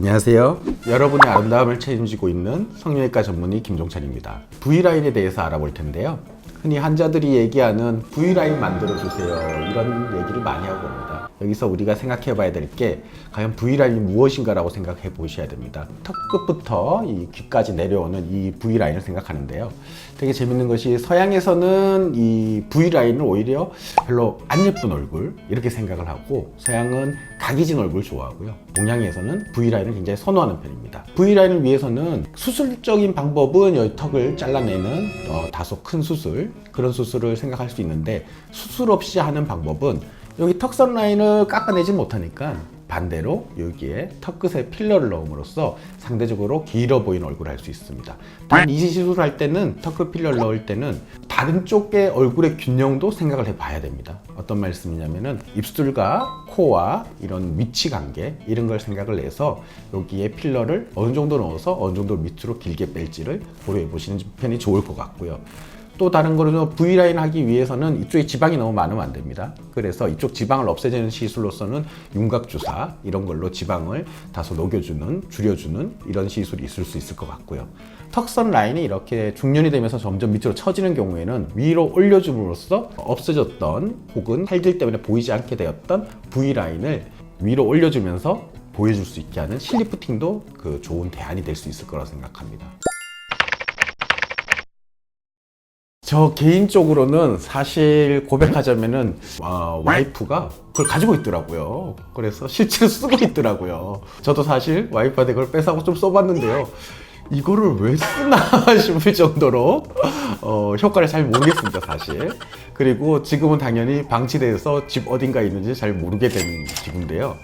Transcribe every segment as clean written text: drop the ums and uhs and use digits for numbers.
안녕하세요. 여러분의 아름다움을 책임지고 있는 성형외과 전문의 김종찬입니다. V라인에 대해서 알아볼 텐데요. 흔히 환자들이 얘기하는 V라인 만들어주세요, 이런 얘기를 많이 하고 옵니다. 여기서 우리가 생각해 봐야 될 게 과연 V라인이 무엇인가라고 생각해 보셔야 됩니다. 턱 끝부터 이 귀까지 내려오는 이 V라인을 생각하는데요. 되게 재밌는 것이 서양에서는 이 V라인을 오히려 별로 안 예쁜 얼굴 이렇게 생각을 하고, 서양은 각이진 얼굴 좋아하고요. 동양에서는 V라인을 굉장히 선호하는 편입니다. V라인을 위해서는 수술적인 방법은 여기 턱을 잘라내는 다소 큰 수술, 그런 수술을 생각할 수 있는데, 수술 없이 하는 방법은 여기 턱선 라인을 깎아내지 못하니까 반대로 여기에 턱 끝에 필러를 넣음으로써 상대적으로 길어 보이는 얼굴을 할 수 있습니다. 단 이 시술을 할 때는 턱 끝 필러를 넣을 때는 다른 쪽의 얼굴의 균형도 생각을 해봐야 됩니다. 어떤 말씀이냐면은 입술과 코와 이런 위치 관계, 이런 걸 생각을 해서 여기에 필러를 어느 정도 넣어서 어느 정도 밑으로 길게 뺄지를 고려해 보시는 편이 좋을 것 같고요. 또 다른 거는 V라인 하기 위해서는 이쪽에 지방이 너무 많으면 안 됩니다. 그래서 이쪽 지방을 없애주는 시술로서는 윤곽주사, 이런 걸로 지방을 다소 녹여주는, 줄여주는 이런 시술이 있을 수 있을 것 같고요. 턱선 라인이 이렇게 중년이 되면서 점점 밑으로 처지는 경우에는 위로 올려줌으로써 없어졌던 혹은 살들 때문에 보이지 않게 되었던 V라인을 위로 올려주면서 보여줄 수 있게 하는 실리프팅도 그 좋은 대안이 될 수 있을 거라고 생각합니다. 저 개인적으로는 사실 고백하자면은 와이프가 그걸 가지고 있더라고요. 그래서 실제로 쓰고 있더라고요. 저도 사실 와이프한테 그걸 뺏어가고 좀 써봤는데요. 이거를 왜 쓰나 싶을 정도로 효과를 잘 모르겠습니다, 사실. 그리고 지금은 당연히 방치돼서 집 어딘가에 있는지 잘 모르게 된 기분인데요.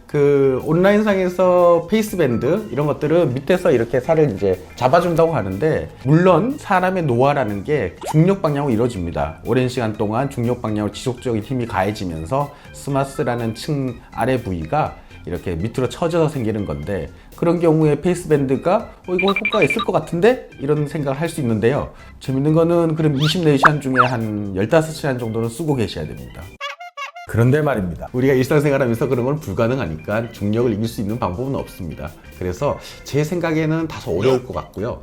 그 온라인상에서 페이스밴드 이런 것들은 밑에서 이렇게 살을 이제 잡아준다고 하는데, 물론 사람의 노화라는 게 중력 방향으로 이루어집니다. 오랜 시간 동안 중력 방향으로 지속적인 힘이 가해지면서 스마스라는 층 아래 부위가 이렇게 밑으로 처져서 생기는 건데, 그런 경우에 페이스밴드가 이거 효과가 있을 것 같은데? 이런 생각을 할 수 있는데요. 재밌는 거는 그럼 24시간 중에 한 15시간 정도는 쓰고 계셔야 됩니다. 그런데 말입니다, 우리가 일상생활하면서 그런 건 불가능하니까 중력을 이길 수 있는 방법은 없습니다. 그래서 제 생각에는 다소 어려울 것 같고요.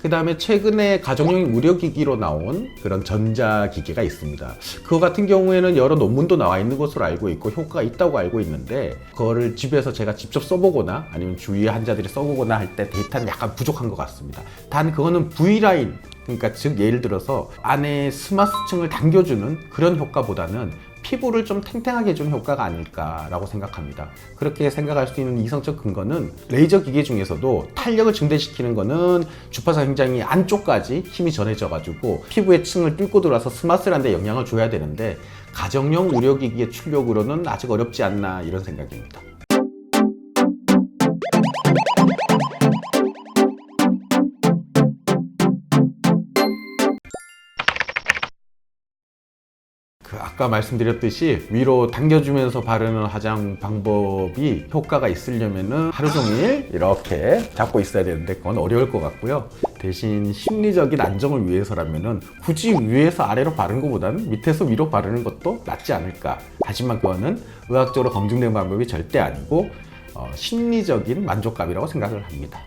그 다음에 최근에 가정용 의료기기로 나온 그런 전자기기가 있습니다. 그거 같은 경우에는 여러 논문도 나와 있는 것으로 알고 있고 효과가 있다고 알고 있는데, 그거를 집에서 제가 직접 써보거나 아니면 주위의 환자들이 써보거나 할 때 데이터는 약간 부족한 것 같습니다. 단 그거는 V라인, 그러니까 즉 예를 들어서 안에 스마스층을 당겨주는 그런 효과보다는 피부를 좀 탱탱하게 해주는 효과가 아닐까라고 생각합니다. 그렇게 생각할 수 있는 이성적 근거는 레이저 기계 중에서도 탄력을 증대시키는 거는 주파수 굉장히 안쪽까지 힘이 전해져 가지고 피부의 층을 뚫고 들어와서 스마스라는 데 영향을 줘야 되는데, 가정용 의료기기의 출력으로는 아직 어렵지 않나, 이런 생각입니다. 아까 말씀드렸듯이 위로 당겨주면서 바르는 화장 방법이 효과가 있으려면은 하루 종일 이렇게 잡고 있어야 되는데, 그건 어려울 것 같고요. 대신 심리적인 안정을 위해서라면은 굳이 위에서 아래로 바르는 것보다는 밑에서 위로 바르는 것도 낫지 않을까. 하지만 그거는 의학적으로 검증된 방법이 절대 아니고 심리적인 만족감이라고 생각을 합니다.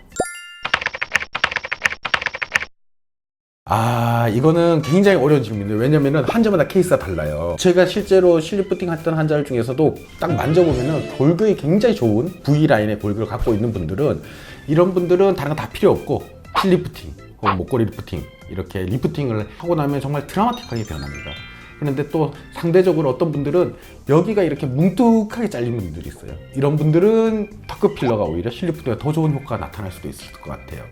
이거는 굉장히 어려운 질문인데, 왜냐면은 환자마다 케이스가 달라요. 제가 실제로 실리프팅 했던 환자들 중에서도 딱 만져보면은 골격이 굉장히 좋은 V라인의 골격을 갖고 있는 분들은, 이런 분들은 다른 거 다 필요 없고 실리프팅 혹은 목걸이 리프팅, 이렇게 리프팅을 하고 나면 정말 드라마틱하게 변합니다. 그런데 또 상대적으로 어떤 분들은 여기가 이렇게 뭉툭하게 잘린 분들이 있어요. 이런 분들은 턱끝 필러가 오히려 실리프팅보다 더 좋은 효과가 나타날 수도 있을 것 같아요.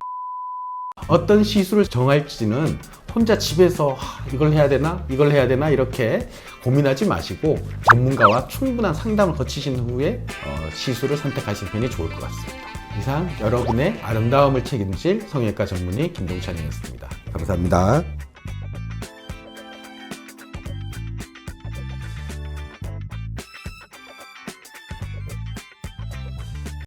어떤 시술을 정할지는 혼자 집에서 이걸 해야 되나 이걸 해야 되나 이렇게 고민하지 마시고 전문가와 충분한 상담을 거치신 후에 시술을 선택하시는 편이 좋을 것 같습니다. 이상 여러분의 아름다움을 책임질 성형외과 전문의 김종찬이었습니다. 감사합니다.